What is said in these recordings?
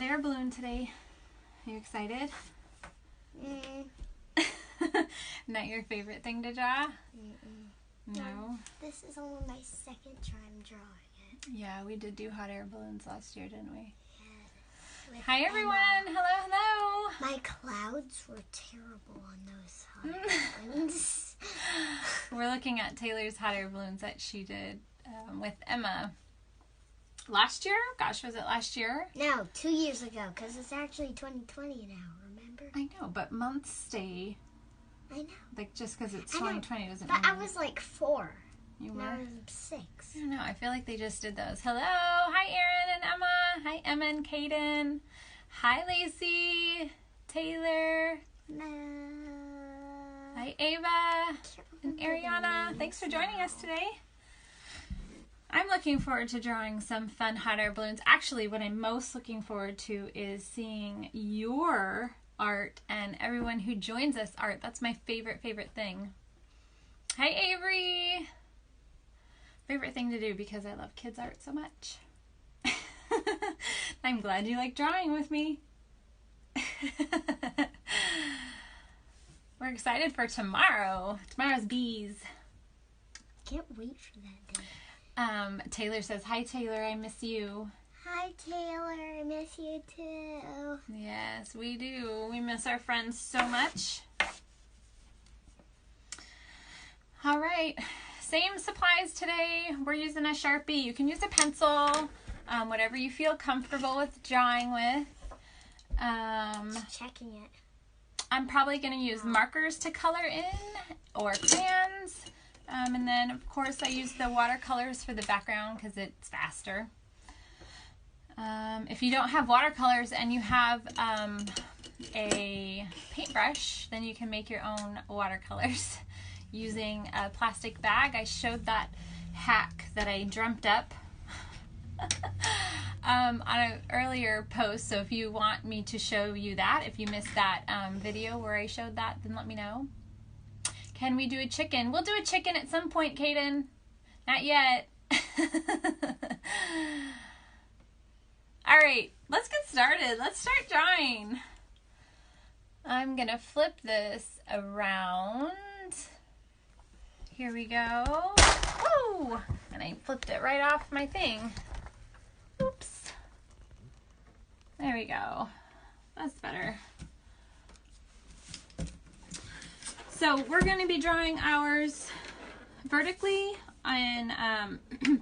hot air balloon today. Are you excited? Not your favorite thing to draw? No? This is only my second time drawing it. Yeah, we did do hot air balloons last year, didn't we? Yes. Hi everyone! Hello, hello! My clouds were terrible on those hot air balloons. We're looking at Taylor's hot air balloons that she did with Emma last year. Gosh, was it last year? No, 2 years ago, because it's actually 2020 now, remember? I know, but months stay. I know. Like, just because it's 2020 doesn't mean... But I was like 4. You were? Now I'm 6. I don't know. I feel like they just did those. Hello. Hi, Erin and Emma. Hi, Emma and Kaden. Hi, Lacey. Taylor. Hi, Ava and Ariana. Thanks for joining us today. I'm looking forward to drawing some fun hot air balloons. Actually, what I'm most looking forward to is seeing your art and everyone who joins us art. That's my favorite thing. Hi, Avery. Favorite thing to do because I love kids art so much. I'm glad you like drawing with me. We're excited for tomorrow. Tomorrow's bees. Can't wait for that day. Taylor says, hi Taylor, I miss you. Hi Taylor, I miss you too. Yes, we do. We miss our friends so much. All right, same supplies today. We're using a Sharpie. You can use a pencil, whatever you feel comfortable with drawing with. Just checking it. I'm probably going to use markers to color in or crayons. And then, of course, I use the watercolors for the background because it's faster. If you don't have watercolors and you have a paintbrush, then you can make your own watercolors using a plastic bag. I showed that hack that I dreamt up on an earlier post. So if you want me to show you that, if you missed that video where I showed that, then let me know. Can we do a chicken? We'll do a chicken at some point, Kaden. Not yet. All right, let's get started. Let's start drawing. I'm gonna flip this around. Here we go. Woo! And I flipped it right off my thing. Oops. There we go. That's better. So we're going to be drawing ours vertically in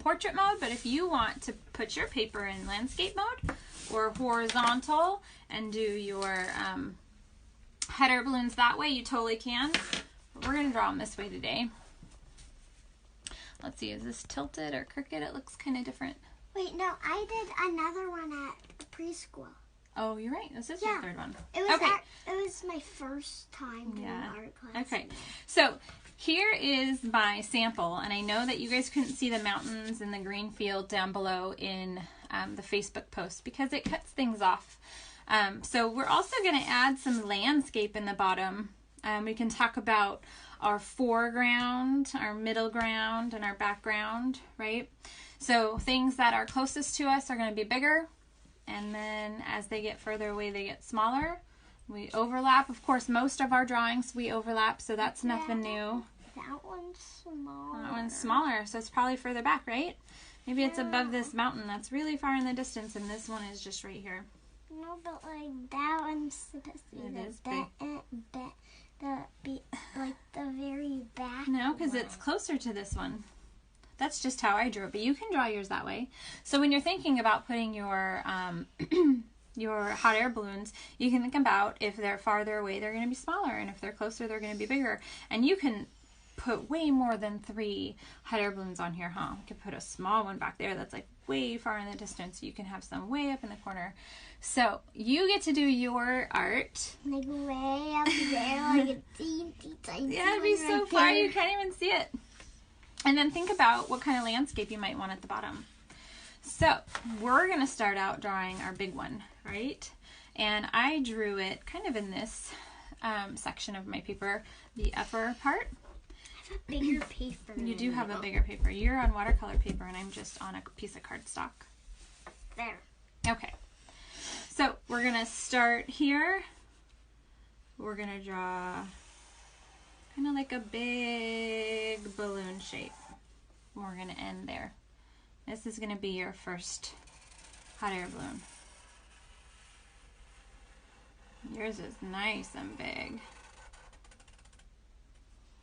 portrait mode, but if you want to put your paper in landscape mode or horizontal and do your hot air balloons that way, you totally can. We're going to draw them this way today. Let's see, is this tilted or crooked? It looks kind of different. Wait, no, I did another one at the preschool. Oh, you're right. This is your third one. It was it was my first time doing art class. Okay, so here is my sample, and I know that you guys couldn't see the mountains and the green field down below in the Facebook post because it cuts things off. So we're also going to add some landscape in the bottom. We can talk about our foreground, our middle ground, and our background, right? So things that are closest to us are going to be bigger. And then as they get further away, they get smaller. We overlap. Of course, most of our drawings we overlap, so that's nothing new. That one's smaller. That one's smaller, so it's probably further back, right? Maybe it's above this mountain that's really far in the distance, and this one is just right here. No, but like that one's supposed to be the very back. No, because it's closer to this one. That's just how I drew it, but you can draw yours that way. So when you're thinking about putting your your hot air balloons, you can think about if they're farther away, they're going to be smaller, and if they're closer, they're going to be bigger. And you can put way more than 3 hot air balloons on here, huh? You could put a small one back there that's like way far in the distance. You can have some way up in the corner. So you get to do your art. Like way up there, like a teeny tiny. Yeah, it'd be so far you can't even see it. And then think about what kind of landscape you might want at the bottom. So we're going to start out drawing our big one, right? And I drew it kind of in this section of my paper, the upper part. I have a bigger paper. You do have a bigger paper. You're on watercolor paper and I'm just on a piece of cardstock. There. Okay. So we're going to start here. We're going to draw kind of like a big balloon shape. We're going to end there. This is going to be your first hot air balloon. Yours is nice and big.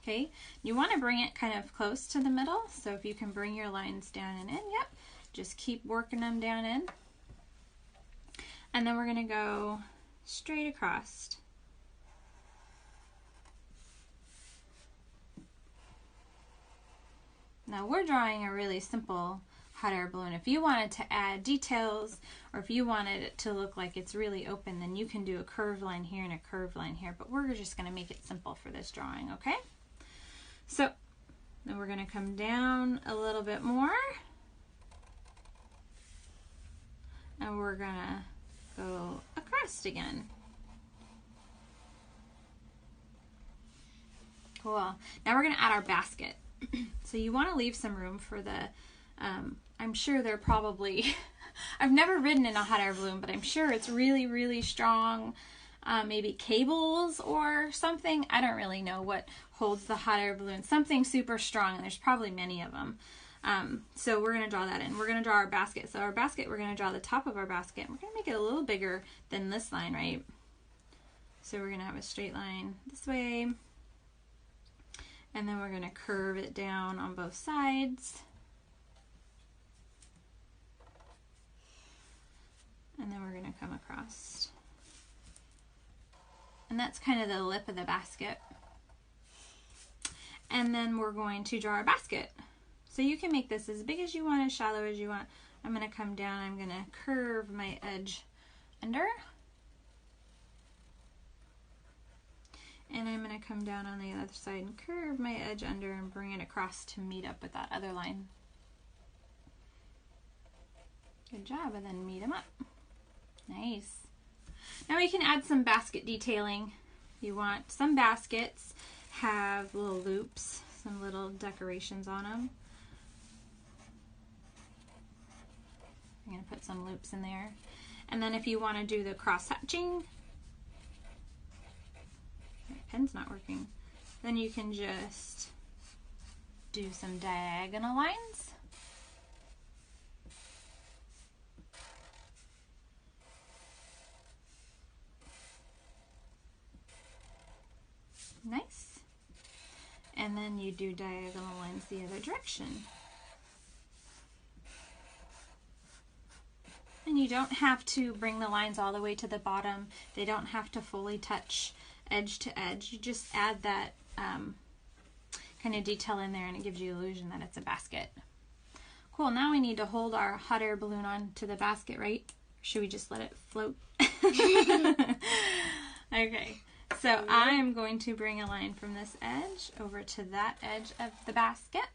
Okay, you want to bring it kind of close to the middle. So if you can bring your lines down and in, yep, just keep working them down in. And then we're going to go straight across. Now we're drawing a really simple hot air balloon. If you wanted to add details, or if you wanted it to look like it's really open, then you can do a curved line here and a curved line here, but we're just going to make it simple for this drawing, okay? So then we're going to come down a little bit more, and we're going to go across again. Cool. Now we're going to add our basket. So you want to leave some room for the, I'm sure they're probably, I've never ridden in a hot air balloon, but I'm sure it's really, really strong, maybe cables or something. I don't really know what holds the hot air balloon. Something super strong, and there's probably many of them. So we're going to draw that in. We're going to draw our basket. So our basket, we're going to draw the top of our basket. We're going to make it a little bigger than this line, right? So we're going to have a straight line this way. And then we're going to curve it down on both sides. And then we're going to come across. And that's kind of the lip of the basket. And then we're going to draw our basket. So you can make this as big as you want, as shallow as you want. I'm going to come down, I'm going to curve my edge under. And I'm going to come down on the other side and curve my edge under and bring it across to meet up with that other line. Good job, and then meet them up. Nice. Now we can add some basket detailing. You want some baskets have little loops, some little decorations on them. I'm going to put some loops in there. And then if you want to do the cross hatching, my pen's not working, then you can just do some diagonal lines. Nice. And then you do diagonal lines the other direction. And you don't have to bring the lines all the way to the bottom. They don't have to fully touch edge to edge. You just add that kind of detail in there, and it gives you the illusion that it's a basket. Cool, now we need to hold our hot air balloon on to the basket, right? Or should we just let it float? Okay, so I'm going to bring a line from this edge over to that edge of the basket,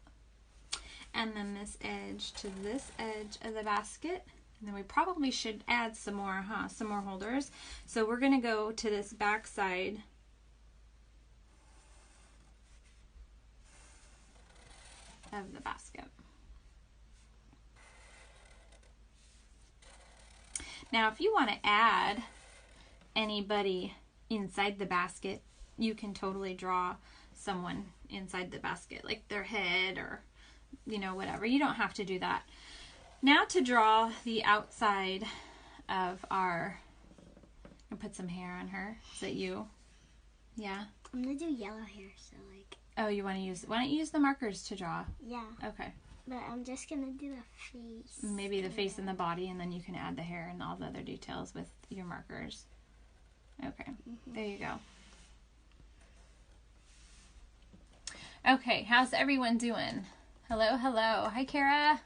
and then this edge to this edge of the basket. And then we probably should add some more, some more holders. So we're going to go to this back side of the basket. Now, if you want to add anybody inside the basket, you can totally draw someone inside the basket, like their head or, you know, whatever. You don't have to do that. Now to draw the outside of our, I'm gonna put some hair on her. Is that you? Yeah? I'm gonna do yellow hair, so like. Oh, you want to use, why don't you use the markers to draw? Yeah. Okay. But I'm just gonna do the face. Maybe the face and the body, and then you can add the hair and all the other details with your markers. Okay, there you go. Okay, how's everyone doing? Hello, hello. Hi, Kara.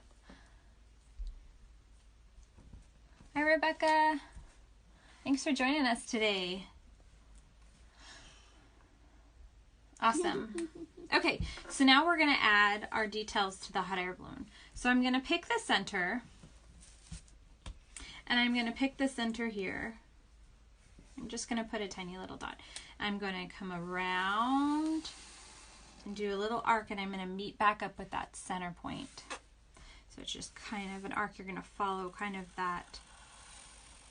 Hi, Rebecca. Thanks for joining us today. Awesome. Okay, so now we're going to add our details to the hot air balloon. So I'm going to pick the center, and I'm going to pick the center here. I'm just going to put a tiny little dot. I'm going to come around and do a little arc, and I'm going to meet back up with that center point. So it's just kind of an arc. You're going to follow kind of that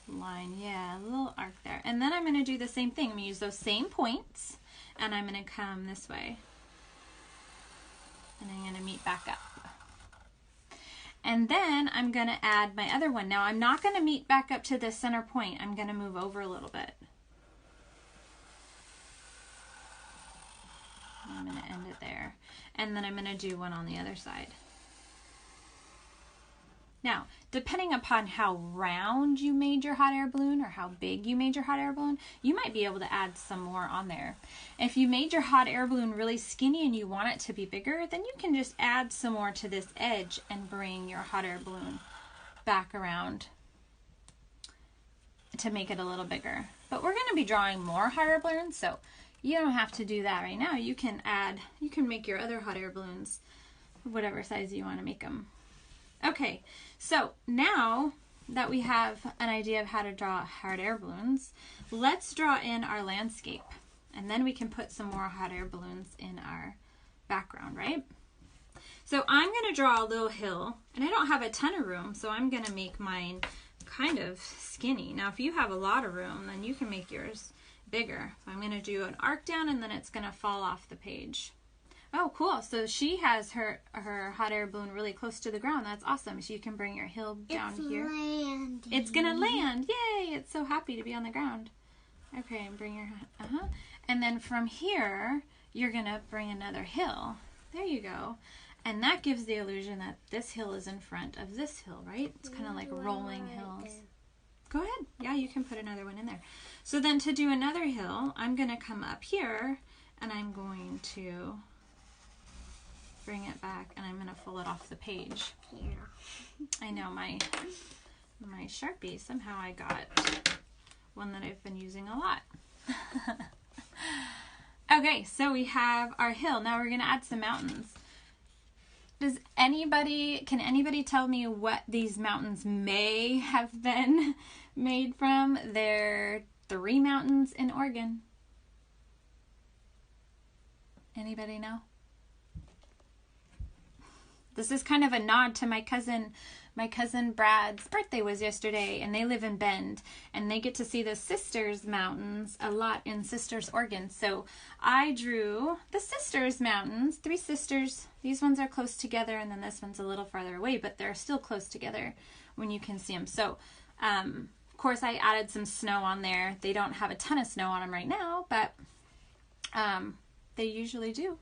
line. Yeah, a little arc there. And then I'm going to do the same thing. I'm going to use those same points, and I'm going to come this way. And I'm going to meet back up. And then I'm going to add my other one. Now I'm not going to meet back up to the center point. I'm going to move over a little bit. I'm going to end it there. And then I'm going to do one on the other side. Now, depending upon how round you made your hot air balloon or how big you made your hot air balloon, you might be able to add some more on there. If you made your hot air balloon really skinny and you want it to be bigger, then you can just add some more to this edge and bring your hot air balloon back around to make it a little bigger. But we're going to be drawing more hot air balloons, so you don't have to do that right now. You can make your other hot air balloons whatever size you want to make them. Okay, so now that we have an idea of how to draw hot air balloons, let's draw in our landscape. And then we can put some more hot air balloons in our background, right? So I'm going to draw a little hill, and I don't have a ton of room, so I'm going to make mine kind of skinny. Now, if you have a lot of room, then you can make yours bigger. So I'm going to do an arc down, and then it's going to fall off the page. Oh, cool. So she has her hot air balloon really close to the ground. That's awesome. So you can bring your hill down here. Landing. It's going to land. Yay. It's so happy to be on the ground. Okay, and bring your, And then from here, you're going to bring another hill. There you go. And that gives the illusion that this hill is in front of this hill, right? It's kind of like rolling hills. Go ahead. Yeah, you can put another one in there. So then to do another hill, I'm going to come up here, and I'm going to bring it back, and I'm going to pull it off the page. Yeah. I know my Sharpie, somehow I got one that I've been using a lot. Okay, so we have our hill. Now we're going to add some mountains. Can anybody tell me what these mountains may have been made from? They're 3 mountains in Oregon. Anybody know? This is kind of a nod to my cousin Brad's birthday was yesterday, and they live in Bend, and they get to see the Sisters Mountains a lot in Sisters, Oregon. So I drew the Sisters Mountains, 3 sisters. These ones are close together, and then this one's a little farther away, but they're still close together when you can see them. So, of course, I added some snow on there. They don't have a ton of snow on them right now, but they usually do.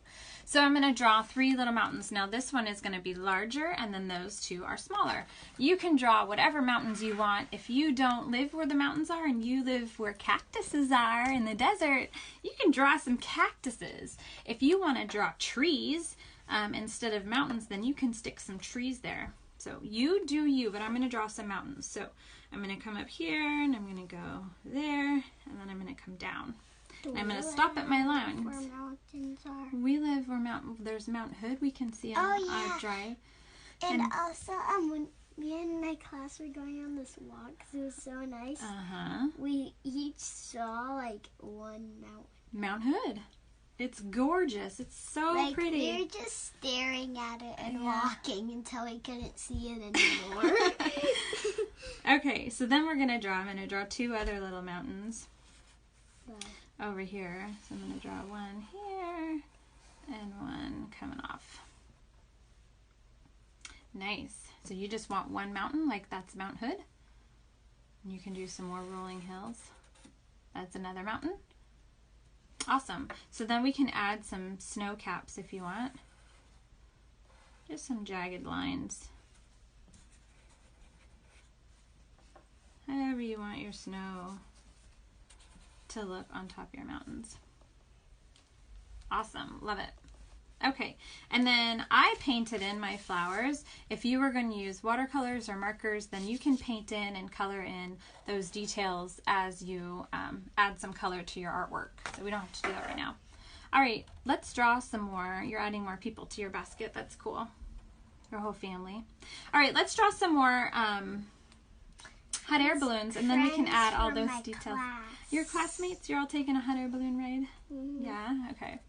So I'm going to draw 3 little mountains. Now this one is going to be larger, and then those 2 are smaller. You can draw whatever mountains you want. If you don't live where the mountains are and you live where cactuses are in the desert, you can draw some cactuses. If you want to draw trees instead of mountains, then you can stick some trees there. So you do you, but I'm going to draw some mountains. So I'm going to come up here, and I'm going to go there, and then I'm going to come down. And I'm going to stop at my lines. Where mountains are. We live where there's Mount Hood. We can see on our drive. And also, when me and my class were going on this walk, 'cause it was so nice. We each saw like one mountain. Mount Hood. It's gorgeous. It's so pretty. We were just staring at it and walking until we couldn't see it anymore. Okay, so then we're going to draw. I'm going to draw 2 other little mountains. Over here. So I'm going to draw one here and one coming off. Nice. So you just want one mountain, like that's Mount Hood. And you can do some more rolling hills. That's another mountain. Awesome. So then we can add some snow caps if you want. Just some jagged lines. However you want your snow to look on top of your mountains. Awesome. Love it. Okay, and then I painted in my flowers. If you were going to use watercolors or markers, then you can paint in and color in those details as you add some color to your artwork. So we don't have to do that right now. All right, let's draw some more. You're adding more people to your basket. That's cool. Your whole family. All right, let's draw some more hot air balloons, and then we can add all those details. Your classmates, you're all taking a hot air balloon ride? Mm-hmm. Yeah? Okay.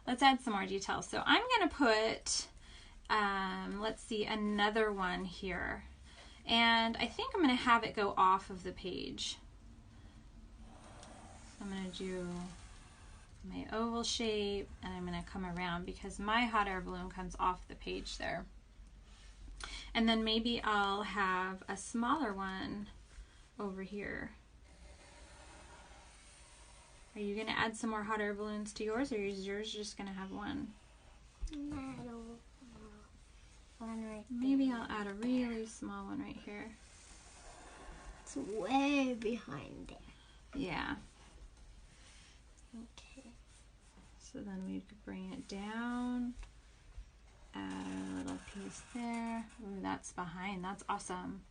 Let's add some more details. So I'm going to put, let's see, another one here. And I think I'm going to have it go off of the page. So I'm going to do my oval shape, and I'm going to come around because my hot air balloon comes off the page there. And then maybe I'll have a smaller one over here. Are you going to add some more hot air balloons to yours, or is yours just going to have one? One right there. Maybe I'll add a really small one right here. It's way behind there. Yeah. Okay. So then we could bring it down. Add a little piece there. Ooh, that's behind. That's awesome.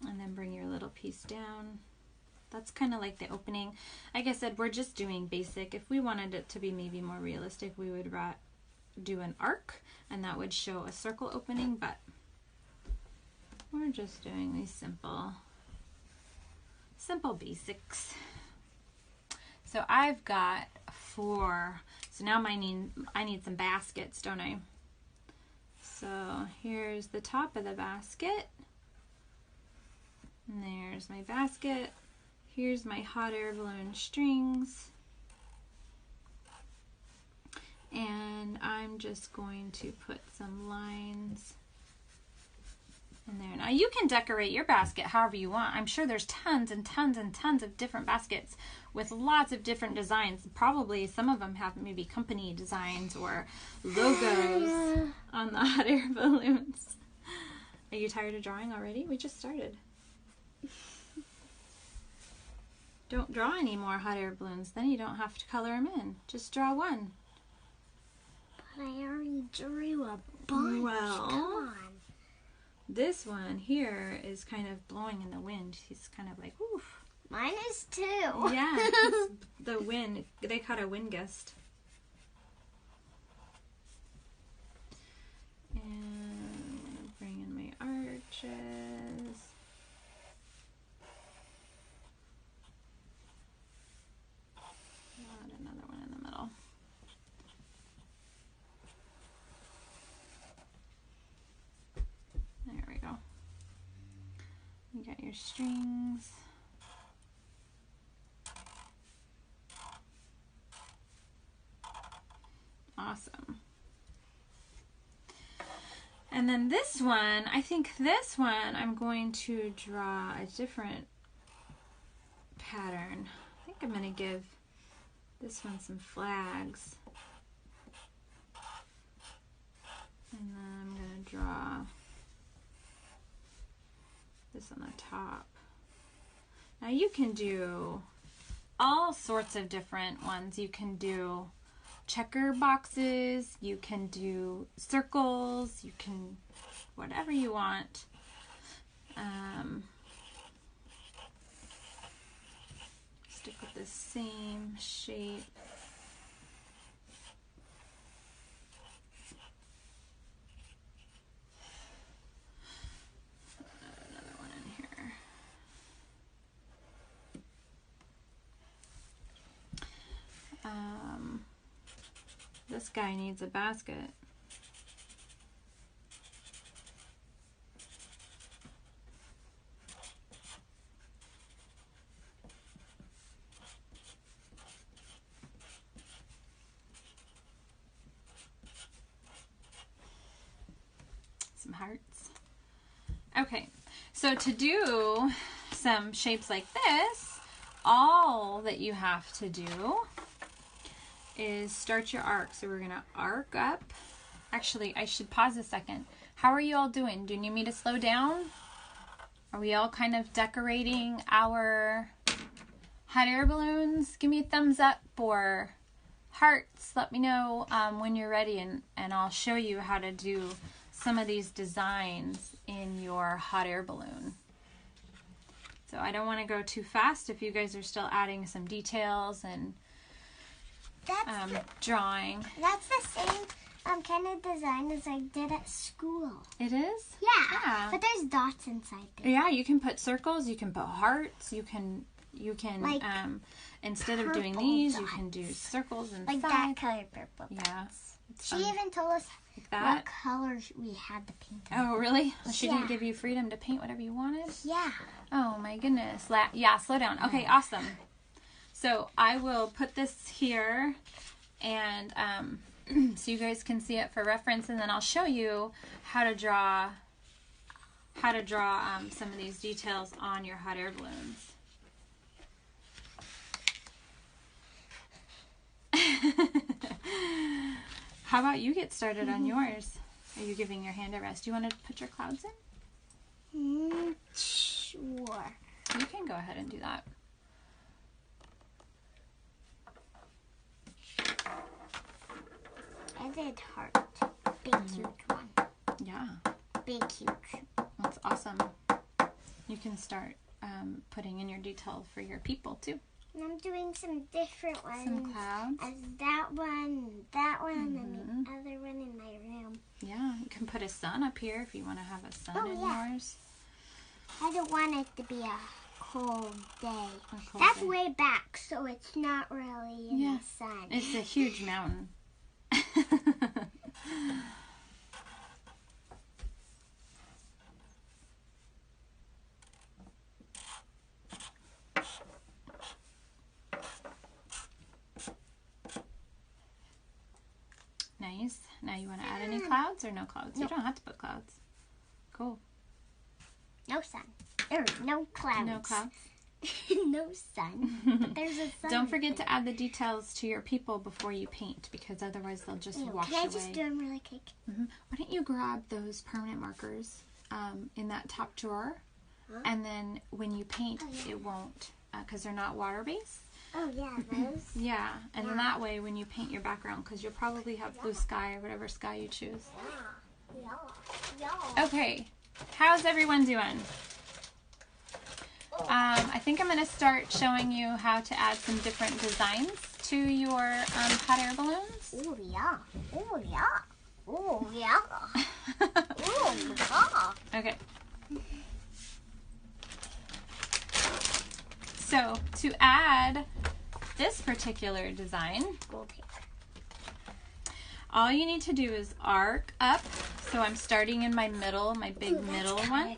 And then bring your little piece down. That's kind of like the opening. Like I said, we're just doing basic. If we wanted it to be maybe more realistic, we would do an arc, and that would show a circle opening, but we're just doing these simple basics. So I've got 4. So now I need some baskets, don't I? So here's the top of the basket. And there's my basket. Here's my hot air balloon strings. And I'm just going to put some lines in there. Now you can decorate your basket however you want. I'm sure there's tons and tons and tons of different baskets with lots of different designs. Probably some of them have maybe company designs or logos on the hot air balloons. Are you tired of drawing already? We just started. Don't draw any more hot air balloons, then you don't have to color them in. Just draw one. But I already drew a bunch. Well, come on. This one here is kind of blowing in the wind. He's kind of like, oof. Mine is too. Yeah, the wind. They caught a wind gust. And I'm going to bring in my arches. Add another one in the middle. There we go. You got your strings. Awesome. And then this one, I think this one I'm going to draw a different pattern. I think I'm going to give this one some flags. And then I'm going to draw this on the top. Now you can do all sorts of different ones. You can do checker boxes, you can do circles, you can whatever you want. Stick with the same shape. Another one in here. This guy needs a basket. Some hearts. Okay, so to do some shapes like this, all that you have to do is start your arc. So we're gonna arc up. Actually, I should pause a second. How are you all doing? Do you need me to slow down? Are we all kind of decorating our hot air balloons? Give me a thumbs up or hearts. Let me know when you're ready, and I'll show you how to do some of these designs in your hot air balloon. So I don't want to go too fast if you guys are still adding some details and drawing. That's the same kind of design as I did at school. It is? Yeah. But there's dots inside there. Yeah, you can put circles, you can put hearts, you can like, instead of doing these, dots. You can do circles and like sides. that color purple. Yeah. Dots. She even told us what colors we had to paint. Oh, really? She didn't give you freedom to paint whatever you wanted? Yeah. Oh, my goodness. Yeah, slow down. Okay, awesome. So I will put this here, and so you guys can see it for reference, and then I'll show you how to draw some of these details on your hot air balloons. How about you get started on yours? Are you giving your hand a rest? Do you want to put your clouds in? Sure. You can go ahead and do that. I did heart. Big, huge one. Yeah. Big, huge. That's awesome. You can start putting in your detail for your people, too. And I'm doing some different ones. Some clouds. As that one, and the other one in my room. Yeah, you can put a sun up here if you want to have a sun in yours. I don't want it to be a cold day. That's way back, so it's not really in the sun. It's a huge mountain. Nice. Now you want to add any clouds or no clouds? No. You don't have to put clouds. Cool. No sun. No clouds. No clouds. No sun. But there's a sun. Don't forget to add the details to your people before you paint, because otherwise they'll just wash away. Can I just do them really quick? Why don't you grab those permanent markers in that top drawer, and then when you paint, it won't, because they're not water-based. Oh, yeah, those? Yeah, and then that way when you paint your background, because you'll probably have blue sky or whatever sky you choose. Yeah. Okay, how's everyone doing? I think I'm going to start showing you how to add some different designs to your hot air balloons. Oh, yeah. Oh, yeah. Oh, yeah. Oh, yeah. Okay. So, to add this particular design, all you need to do is arc up. So I'm starting in my middle, my big middle one.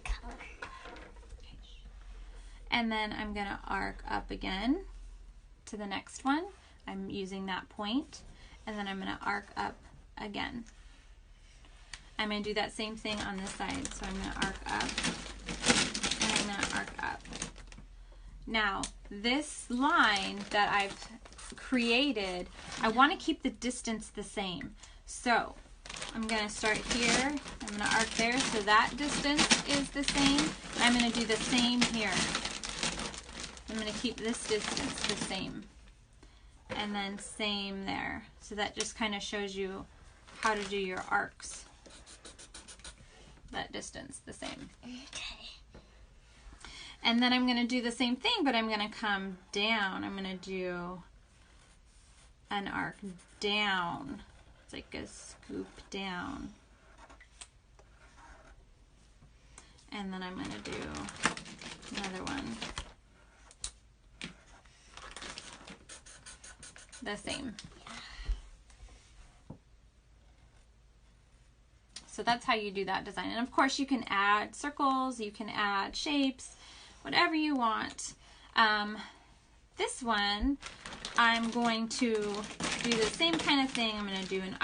And then I'm going to arc up again to the next one. I'm using that point. And then I'm going to arc up again. I'm going to do that same thing on this side. So I'm going to arc up and I'm going to arc up. Now, this line that I've created, I want to keep the distance the same. So I'm going to start here. I'm going to arc there so that distance is the same. I'm going to do the same here. I'm going to keep this distance the same. And then same there. So that just kind of shows you how to do your arcs. That distance the same. Okay. And then I'm going to do the same thing, but I'm going to come down. I'm going to do an arc down. It's like a scoop down. And then I'm going to do another one. The same. So that's how you do that design. And of course you can add circles, you can add shapes, whatever you want. This one, I'm going to do the same kind of thing. I'm going to do an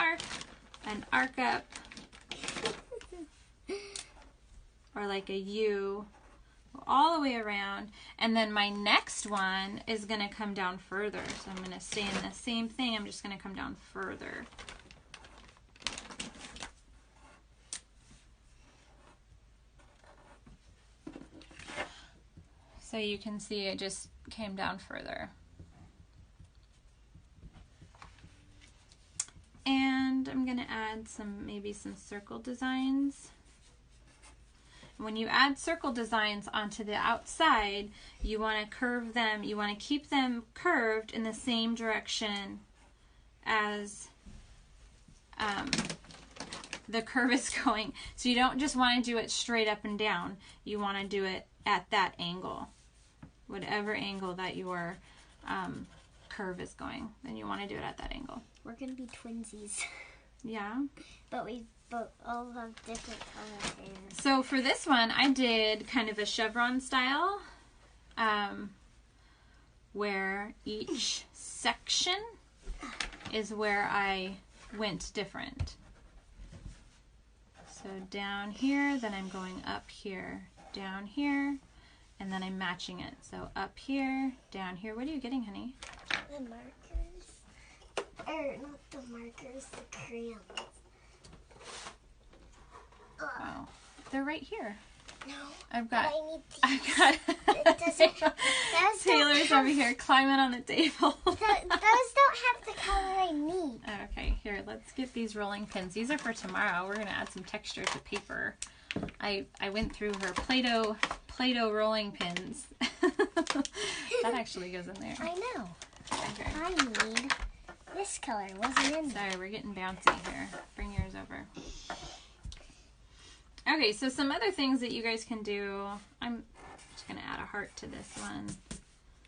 arc up, or like a U, all the way around. And then my next one is going to come down further. So I'm going to stay in the same thing. I'm just going to come down further. So you can see it just came down further. And I'm going to add maybe some circle designs. When you add circle designs onto the outside, you want to curve them. You want to keep them curved in the same direction as the curve is going. So you don't just want to do it straight up and down. You want to do it at that angle. Whatever angle that your curve is going, then you want to do it at that angle. We're going to be twinsies. Yeah. But we all have different color hairs. So for this one, I did kind of a chevron style, where each section is where I went different. So down here, then I'm going up here, down here, and then I'm matching it. So up here, down here. What are you getting, honey? The markers. Or not the markers, the crayons. Oh, they're right here. No. I've got. I need these. Taylor's over here climbing on the table. Those don't have the color I need. Okay, here, let's get these rolling pins. These are for tomorrow. We're going to add some texture to paper. I went through her Play-Doh rolling pins. That actually goes in there. I know. Okay. I need this color. Wasn't in there. Sorry, we're getting bouncy here. Bring yours over. Okay, so some other things that you guys can do. I'm just going to add a heart to this one.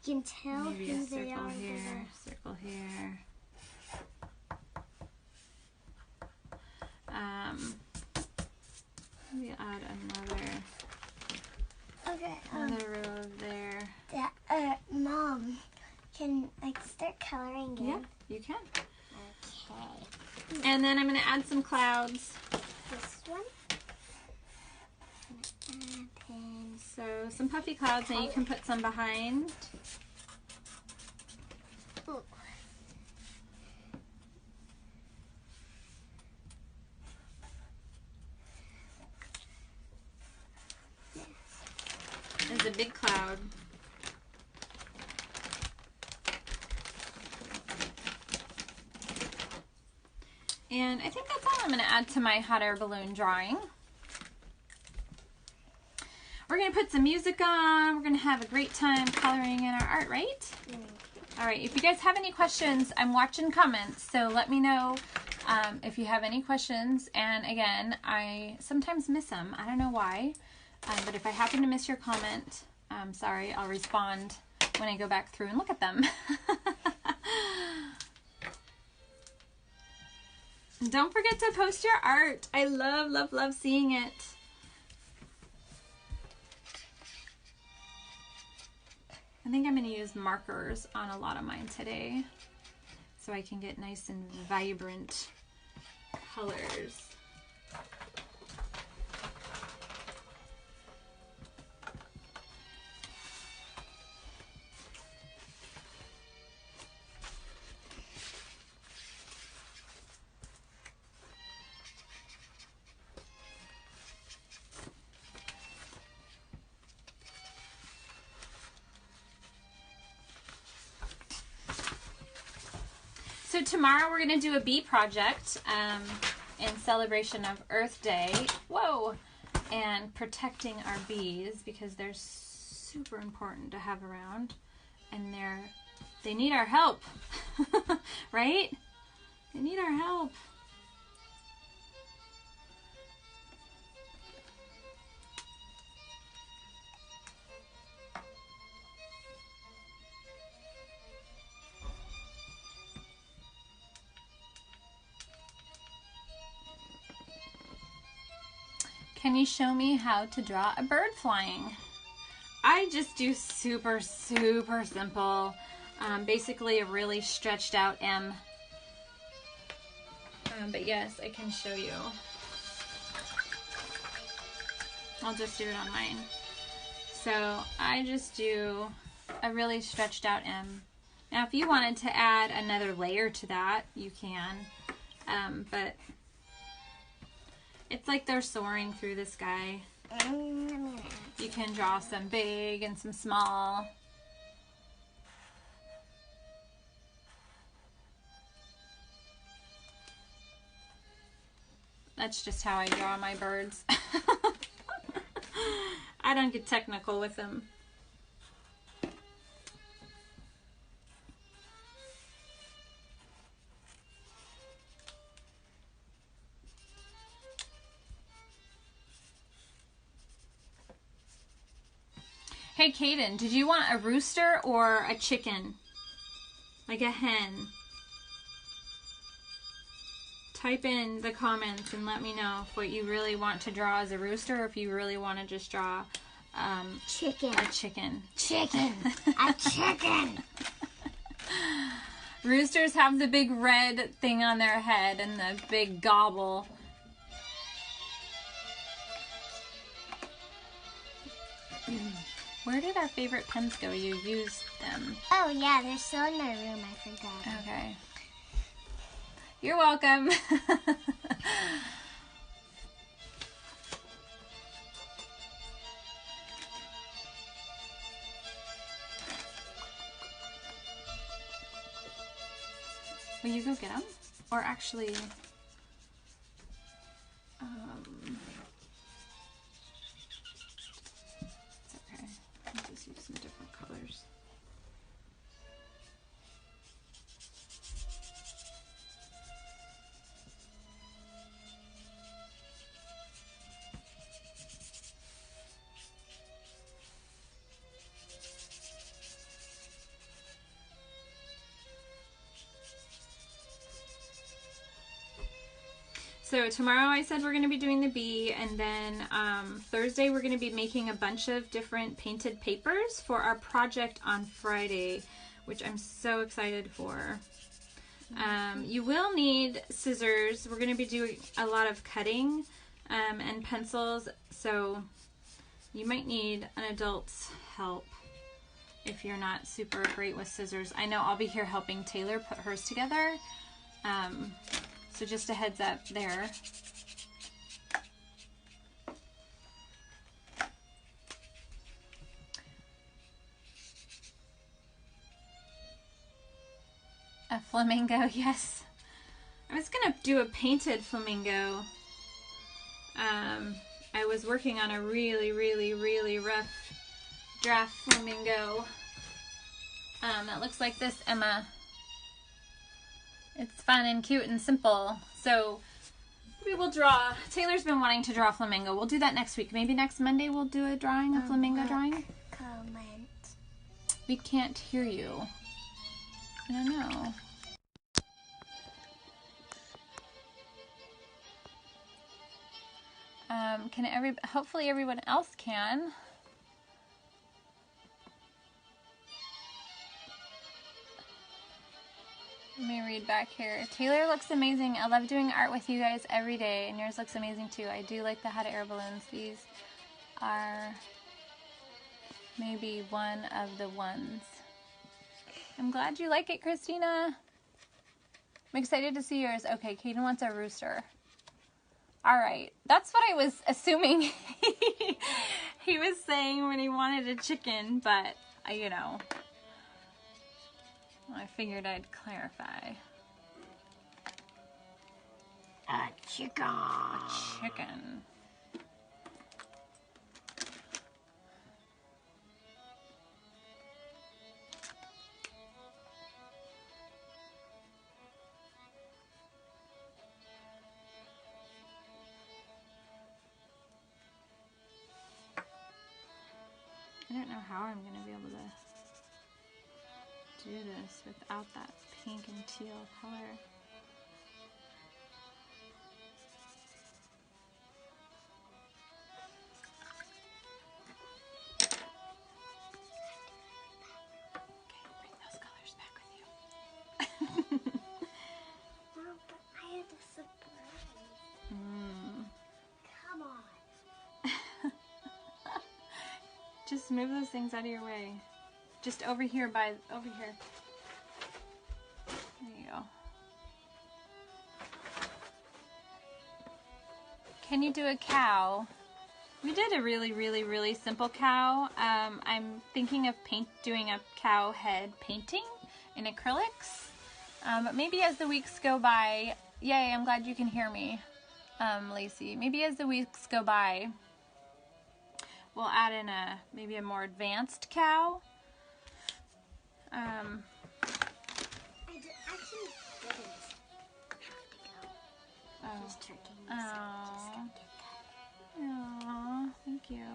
You can tell Maybe who a they circle are. here, circle here. Maybe add Okay. another row there. Mom, can I start coloring again? Yeah, you can. Okay. And then I'm going to add some clouds. This one. Pins. So some puffy clouds, and you can put some behind. Ooh. There's a big cloud. And I think that's all I'm going to add to my hot air balloon drawing. We're going to put some music on. We're going to have a great time coloring in our art, right? All right. If you guys have any questions, I'm watching comments, so let me know if you have any questions. And again, I sometimes miss them. I don't know why, but if I happen to miss your comment, I'm sorry. I'll respond when I go back through and look at them. Don't forget to post your art. I love, love, love seeing it. I think I'm going to use markers on a lot of mine today so I can get nice and vibrant colors. So tomorrow we're going to do a bee project in celebration of Earth Day. Whoa! And protecting our bees because they're super important to have around, and they need our help, right? They need our help. Can you show me how to draw a bird flying? I just do super, super simple. Basically a really stretched out M. But yes, I can show you. I'll just do it on mine. So I just do a really stretched out M. Now if you wanted to add another layer to that, you can. But it's like they're soaring through the sky. You can draw some big and some small. That's just how I draw my birds. I don't get technical with them. Hey, Kaden, did you want a rooster or a chicken? Like a hen? type in the comments and let me know if what you really want to draw is a rooster or if you really want to just draw chicken. A chicken. Chicken. A chicken. Roosters have the big red thing on their head and the big gobble. Where did our favorite pens go? You used them. Oh yeah, they're still in my room. I forgot. Okay. You're welcome. Will you go get them? Or actually, it's okay. I'll just use some different colors. So tomorrow I said we're going to be doing the bee, and then Thursday we're going to be making a bunch of different painted papers for our project on Friday, which I'm so excited for. You will need scissors. We're going to be doing a lot of cutting and pencils, so you might need an adult's help if you're not super great with scissors. I know I'll be here helping Taylor put hers together. So just a heads up there. A flamingo, yes. I was gonna do a painted flamingo. I was working on a really rough draft flamingo. That looks like this, Emma. It's fun and cute and simple. So we will draw. Taylor's been wanting to draw a flamingo. We'll do that next week. Maybe next Monday we'll do a drawing, a flamingo drawing. Comment. We can't hear you. I don't know. Hopefully everyone else can. Let me read back here. Taylor looks amazing. I love doing art with you guys every day, and yours looks amazing too. I do like the hot air balloons. These are maybe one of the ones. I'm glad you like it, Christina. I'm excited to see yours. Okay, Caden wants a rooster. All right, that's what I was assuming he was saying when he wanted a chicken, but you know, I figured I'd clarify. A chicken. A chicken. I don't know how I'm going to be able to do this without that pink and teal color. Okay, bring those colors back with you. Mom, but I had a surprise. Come on. Just move those things out of your way. Just over here over here. There you go. Can you do a cow? We did a really simple cow. I'm thinking of doing a cow head painting in acrylics. But maybe as the weeks go by, yay, I'm glad you can hear me, Lacey. Maybe as the weeks go by, we'll add in maybe a more advanced cow. I actually didn't have to go. Oh. Just turkey. Oh. Aww, thank you.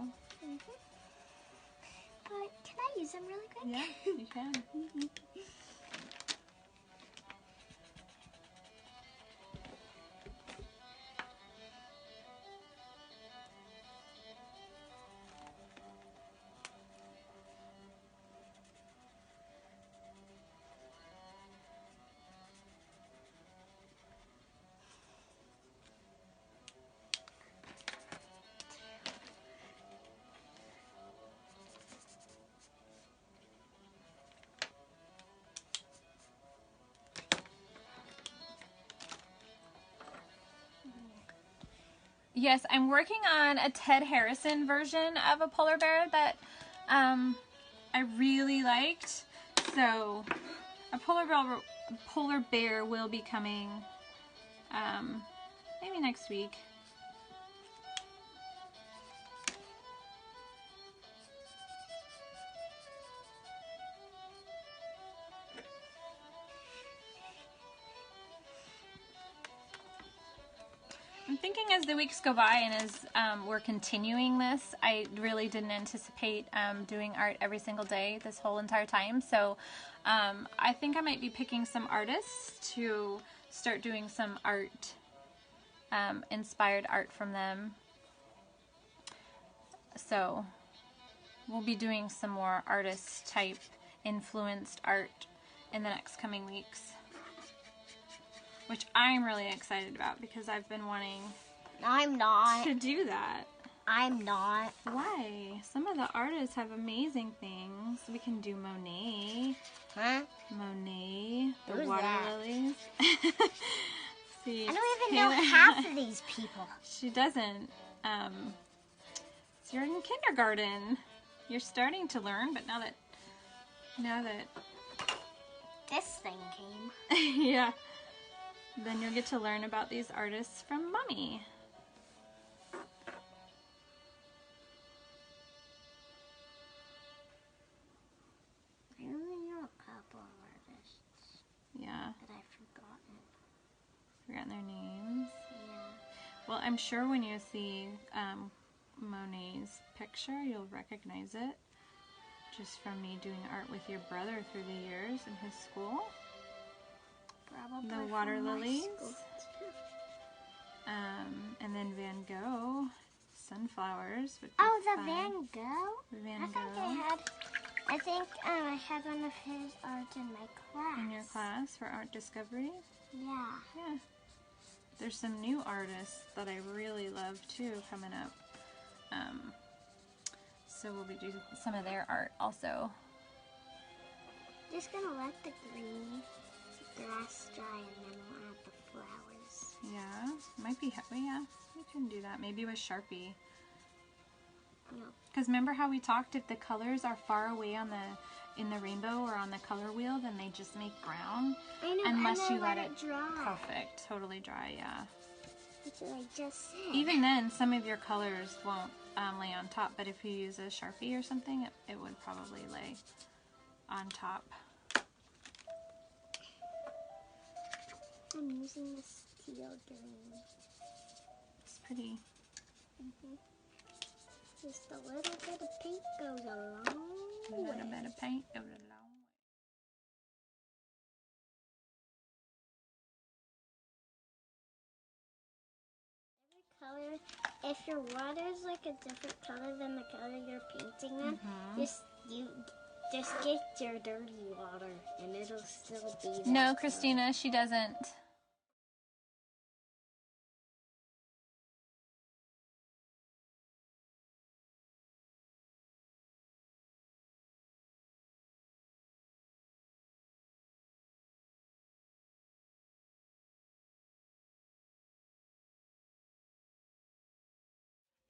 Can I use them really quick? Yeah, you can. Yes, I'm working on a Ted Harrison version of a polar bear that I really liked. So a polar bear will be coming maybe next week. I'm thinking as the weeks go by and as we're continuing this, I really didn't anticipate doing art every single day this whole entire time. So I think I might be picking some artists to start doing some art, inspired art from them. So we'll be doing some more artist type influenced art in the next coming weeks, which I'm really excited about because I've been wanting I'm not. to do that. I'm not. Why? Some of the artists have amazing things. We can do Monet. Huh? Monet, the Who's water that? lilies. See, I don't even know half of these people. She doesn't. So you're in kindergarten. You're starting to learn, but now that This thing came. yeah, then you'll get to learn about these artists from Mommy. I only know a couple of artists Yeah, that I've forgotten their names. Yeah. Well, I'm sure when you see Monet's picture, you'll recognize it just from me doing art with your brother through the years in his school. Probably The water from my lilies. school, too. And then Van Gogh, sunflowers. Would be Oh, the fun. Van Gogh? Van I think Gogh. I had one of his art in my class. In your class for art discovery. Yeah. Yeah. There's some new artists that I really love too coming up. So we'll be doing some of their art also. Just gonna let the green grass dry and then we'll add the flowers. Yeah, might be heavy. Yeah, we can do that. Maybe with Sharpie. No. Because remember how we talked, if the colors are far away on in the rainbow or on the color wheel, then they just make brown. I know, Unless and then you let it dry. Perfect, totally dry. Yeah. That's what I just said. Even then, some of your colors won't lay on top, but if you use a Sharpie or something, it would probably lay on top. I'm using this teal green. It's pretty. Just a little bit of pink goes a long A way. little bit of paint goes a long way. Color, if your water is like a different color than the color you're painting in, just get your dirty water and it'll still be that No, color. Christina, she doesn't.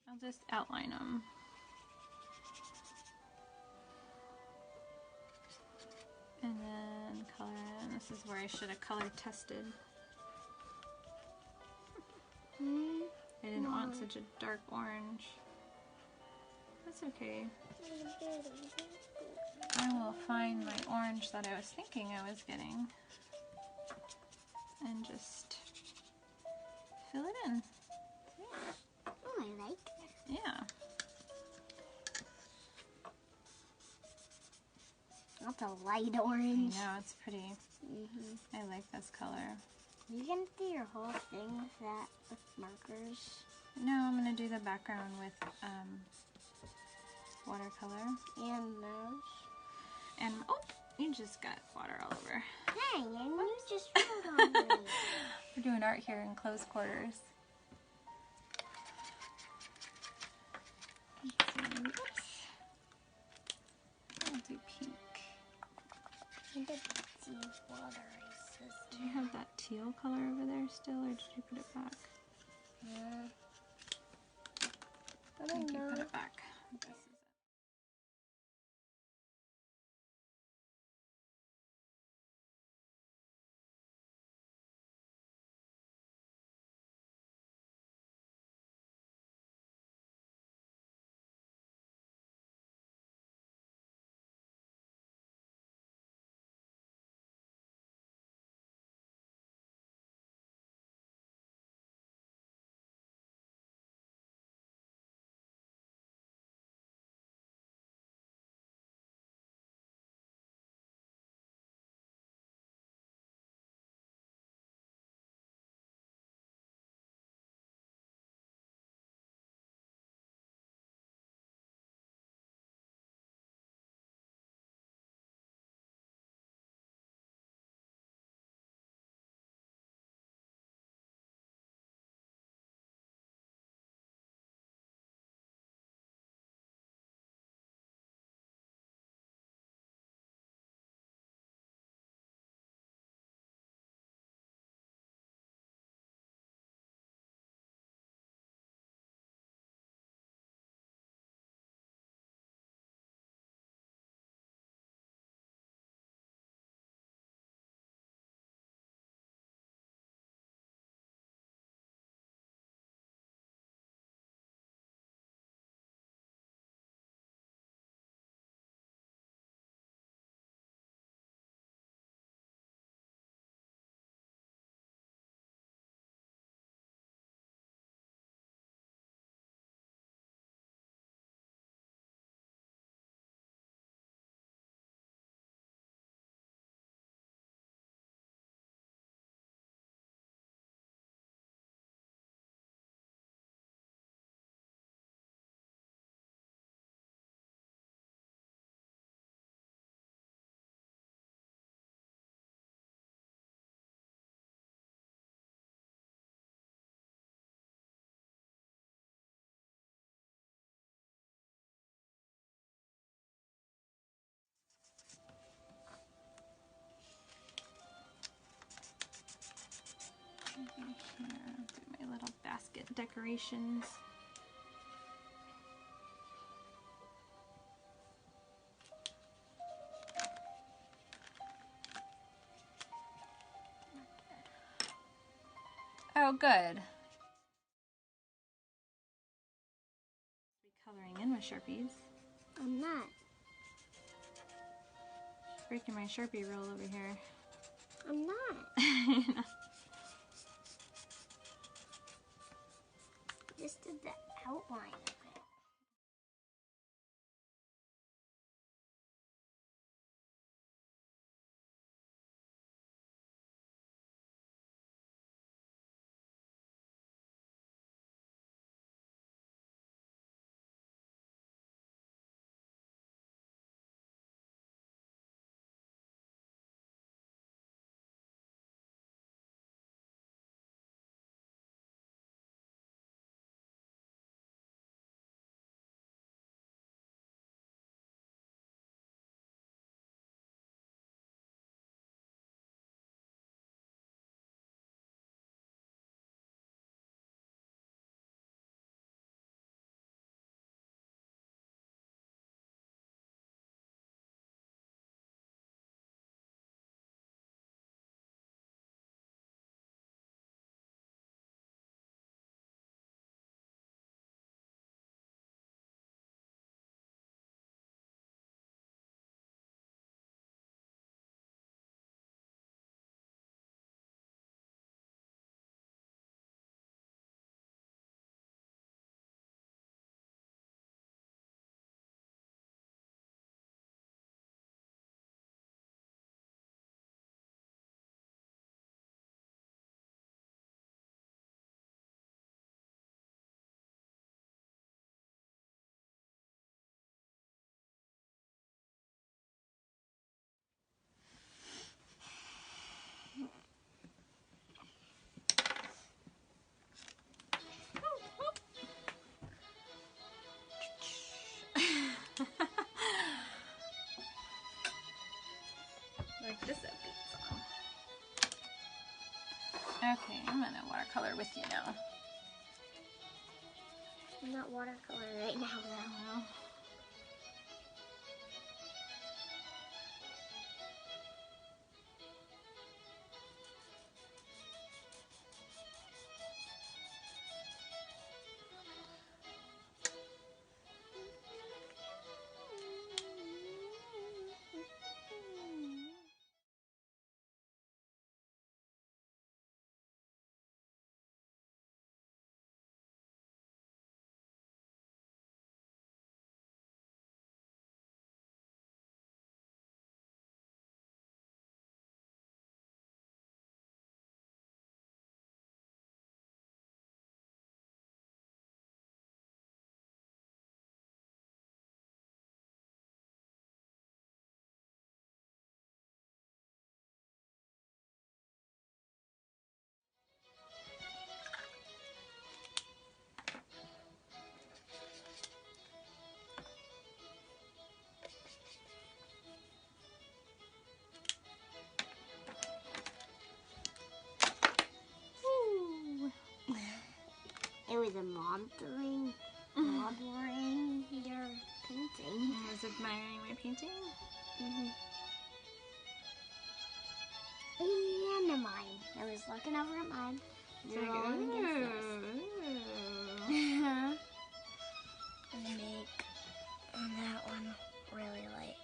I'll just outline them. And then color in. This is where I should have color tested. I didn't want such a dark orange. That's okay. I will find my orange that I was thinking I was getting and just fill it in. Oh, I like it. Yeah. That's a light I orange. know, it's pretty. I like this color. You can do your whole thing with that with markers. No, I'm going to do the background with watercolor. And those. And, oh, you just got water all over. Hey, and you just wrote on me. We're doing art here in close quarters. Let's see. Oops. I'll do pink. I did see water. Do you have that teal color over there still, or did you put it back? think you know. put it back. This is it. Here, do my little basket decorations. Oh, good. Coloring in with Sharpies. I'm not. Breaking my Sharpie roll over here. I'm not. Just did the outline of it. Like this upbeat song. Okay, I'm gonna watercolor with you now. not watercolor right now, though. Well, It was a modeling your painting. I was admiring my painting. And mine. I was looking over at mine. It's like, Rolling against this. ooh. And make that one really light.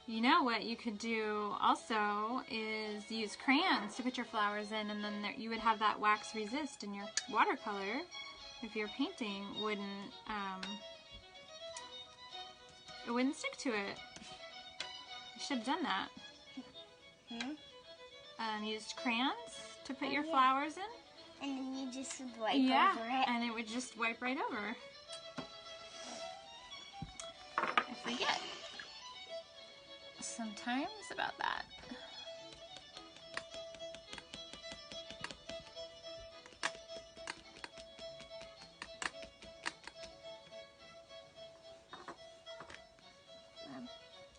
You know what you could do also is use crayons to put your flowers in, and then you would have that wax resist in your watercolor if your painting it wouldn't stick to it. You should have done that. Used crayons to put your flowers in. And then you just wipe over it. And it would just wipe right over. I forget sometimes about that.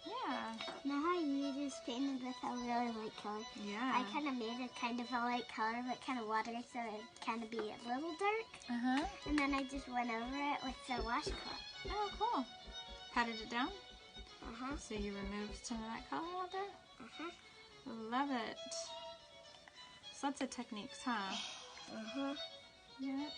Yeah. Now how you just painted with a really light color. Yeah. I kind of made it kind of a light color, but kind of watery, so it'd kind of be a little dark. And then I just went over it with the washcloth. Oh, cool. Patted it down? So you removed some of that color out there? Love it. So lots of techniques, huh? Yeah.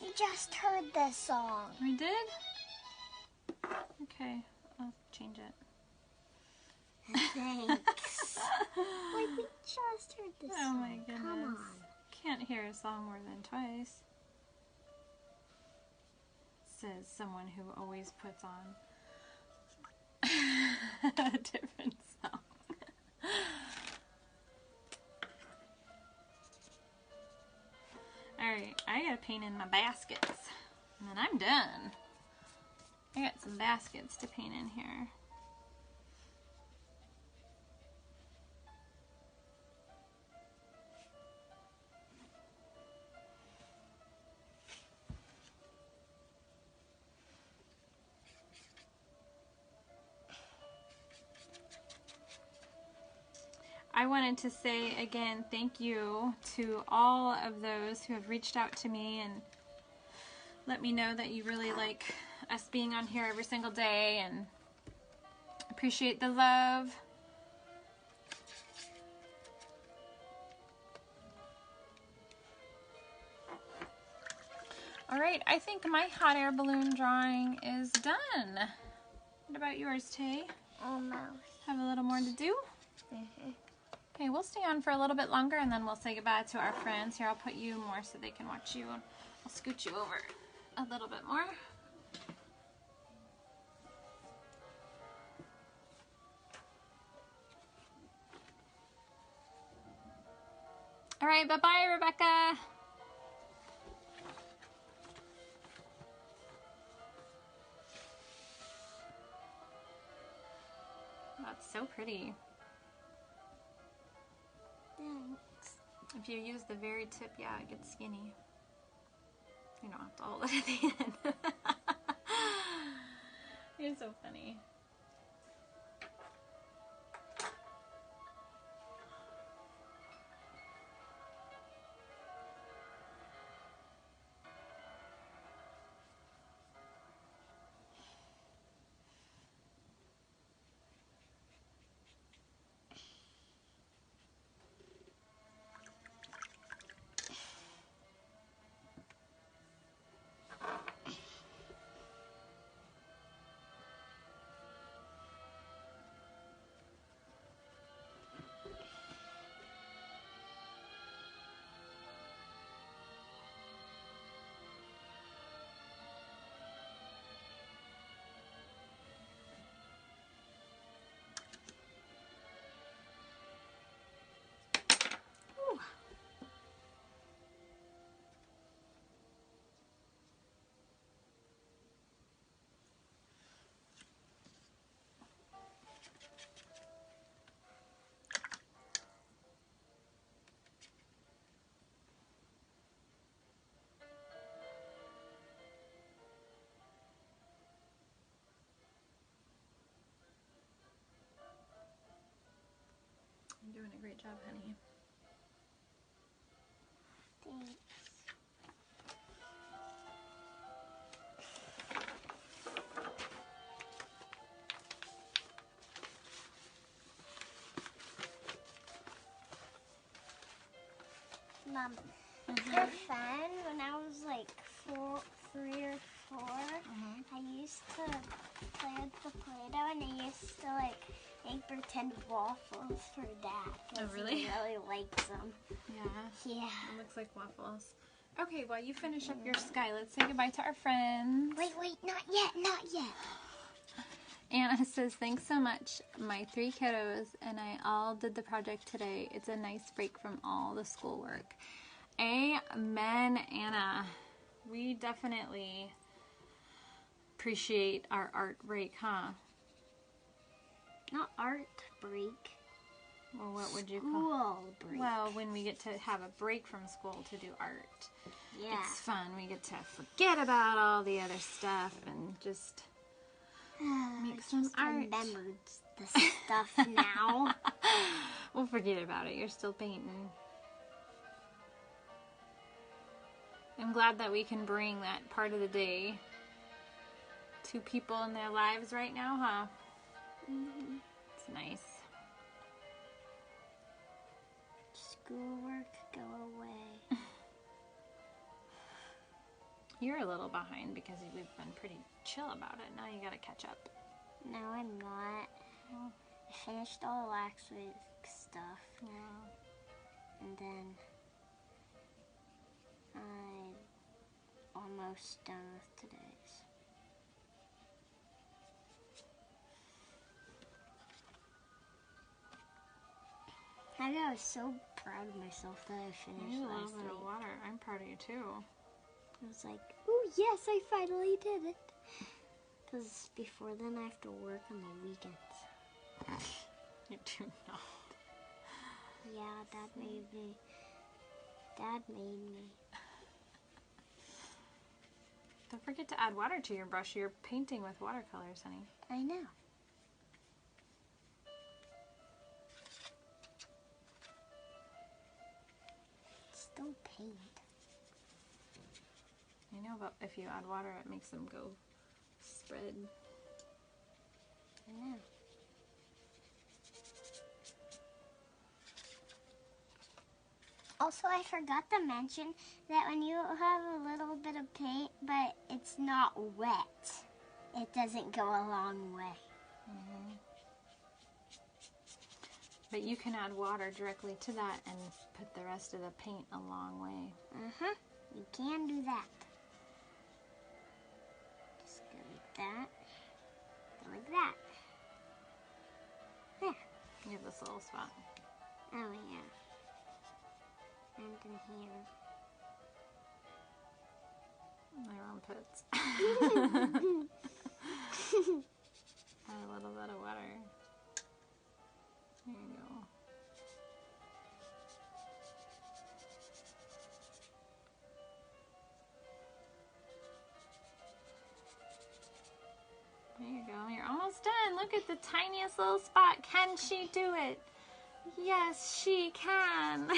You just heard this song. We did? Okay, I'll change it. Thanks. Like, we just heard this song. Oh my goodness. Come on. Can't hear a song more than twice. Says someone who always puts on a different song. paint in my baskets. And then I'm done. I got some baskets to paint in here. I wanted to say again, thank you to all of those who have reached out to me and let me know that you really like us being on here every single day and appreciate the love. All right, I think my hot air balloon drawing is done. What about yours, Tay? Almost. Have a little more to do? Okay, we'll stay on for a little bit longer and then we'll say goodbye to our friends. Here, I'll put you more so they can watch you. I'll scoot you over a little bit more. All right, bye-bye, Rebecca. That's so pretty. Thanks. If you use the very tip, yeah, it gets skinny. You don't have to hold it at the end. You're so funny. You're doing a great job, honey. Thanks. Mom, for fun, when I was like 3 or 4, I used to play with the Play-Doh and I used to like make pretend waffles for Dad. Oh, really? He really likes them. Yeah. Yeah. It looks like waffles. Okay, while you finish up your sky, let's say goodbye to our friends. Wait, not yet, not yet. Anna says, thanks so much. My 3 kiddos and I all did the project today. It's a nice break from all the schoolwork. Amen, Anna. We definitely appreciate our art break, huh? Not art break. Well, what would you call School break. Well, when we get to have a break from school to do art. Yeah. It's fun. We get to forget about all the other stuff and just make some art. Remembered the stuff now. We'll forget about it. You're still painting. I'm glad that we can bring that part of the day to people in their lives right now, huh? It's nice. Schoolwork, go away. You're a little behind because we've been pretty chill about it. Now you gotta catch up. No, I'm not. Oh. I finished all the waxwork stuff. Wow. And then I'm almost done with today's. I was so proud of myself that I I finished need a little last bit of week. water. I'm proud of you too. I was like, oh yes, I finally did it. Because before then I have to work on the weekends. You do not. Yeah, Dad made me. Dad made me. Don't forget to add water to your brush. You're painting with watercolors, honey. I know. Still paint. I know, but if you add water, it makes them go spread. I know. Also, I forgot to mention that when you have a little bit of paint, but it's not wet, it doesn't go a long way. Mm-hmm. But you can add water directly to that and put the rest of the paint a long way. Uh-huh. You can do that. Just go like that. Go like that. There. You have this little spot. Oh, yeah. And in here. My armpits. Add a little bit of water. There you go. There you go. You're almost done. Look at the tiniest little spot. Can she do it? Yes, she can.